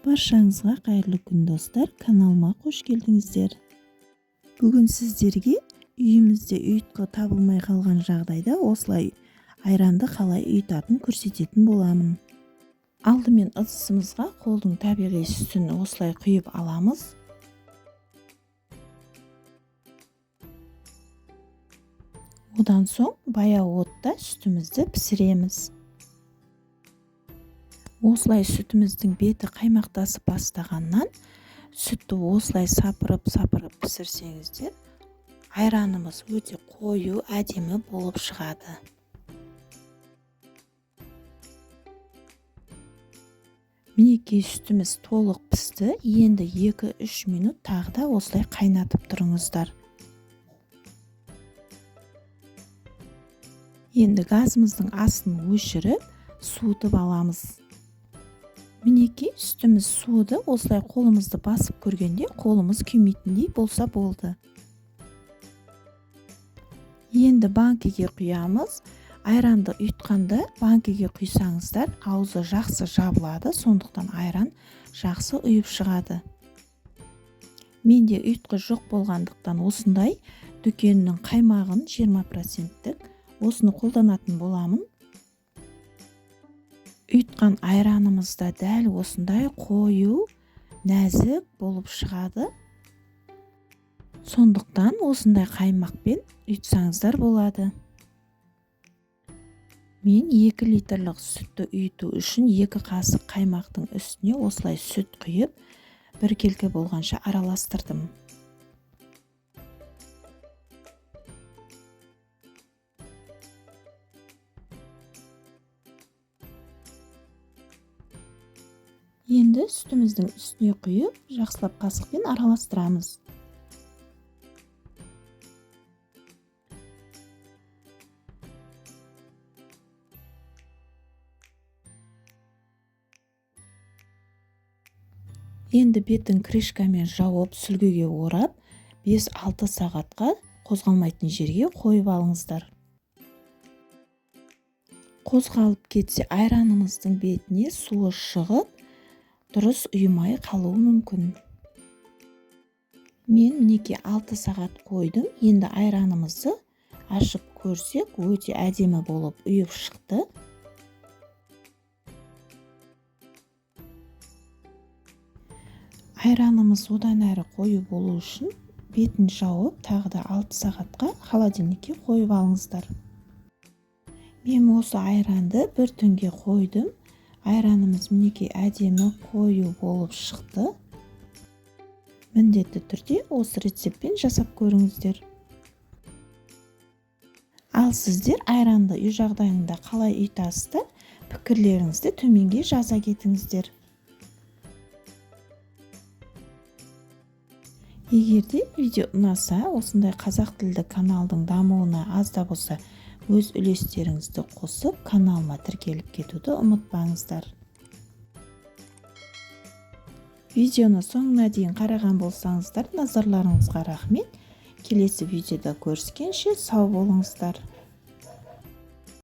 Баршаңызға қайырлы күн достар, каналыма қош келдіңіздер. Бүгін сіздерге үйімізде ұйытқы табылмай қалған жағдайда осылай айранды қалай ұйытатынын көрсететін боламын. Алдымен ыдысымызға қолдың табиғи сүтін осылай құйып аламыз. Одан соң баяу отта сүтімізді пісіреміз. Осылай сүтіміздің беті қаймақтасып бастағаннан сүтті осылай сапырып пісірсеңіздер, айранымыз өте қою, әдемі болып шығады. Мінекей сүтіміз толық пісті. Енді 2-3 минут тағы да осылай қайнатып тұрыңыздар. Енді газымыздың астын өшіріп, суытып аламыз. Мінекей сүтіміз суыды. Осылай қолымызды басып көргенде қолымыз күймейтіндей болса болды. Енді банкеге құямыз. Айранды ұйытқанда банкеге құйсаңыздар, аузы жақсы жабылады, сондықтан айран жақсы ұйып шығады. Менде ұйытқы жоқ болғандықтан осындай дүкеннің қаймағын 20%-тік осыны қолданатын боламын. Ұйытқан айранымызда дәл осындай қою, нәзік болып шығады. Сондықтан осындай қаймақпен ұйытсаңыздар болады. Мен 2 литрлік сүтті ұйыту үшін 2 қасық қаймақтың үстіне осылай сүт құйып, біркелкі болғанша араластырдым. Енді сүтіміздің үстіне құйып, жақсылап қасықпен араластырамыз. Енді бетін крышкамен жауып, сүлгіге орап, 5-6 сағатқа қозғалмайтын жерге қойып алыңыздар. Қозғалып кетсе, айранымыздың бетіне суы шығып, дұрыс ұйымай қалуы мүмкін. Мен мінекей 6 сағат қойдым. Енді айранымызды ашып көрсек, өте әдемі болып ұйып шықты. Айранымыз одан әрі қою болу үшін бетін жауып, тағы да 6 сағатқа холодильникке қойып алыңыздар. Мен осы айранды бір түнге қойдым. Айранымыз мінекей әдемі қою болып шықты. Міндетті түрде осы рецептпен жасап көріңіздер. Ал сіздер айранды үй жағдайында қалай ұйытасыздар? Пікірлеріңізді төменге жаза кетіңіздер. Егерде видео ұнаса, осындай қазақ тілді каналдың дамуына аз да болса өз үлестеріңізді қосып, каналыма тіркеліп кетуді ұмытпаңыздар. Видеоны соңына дейін қараған болсаңыздар, назарларыңызға рахмет. Келесі видеода көріскенше сау болыңыздар.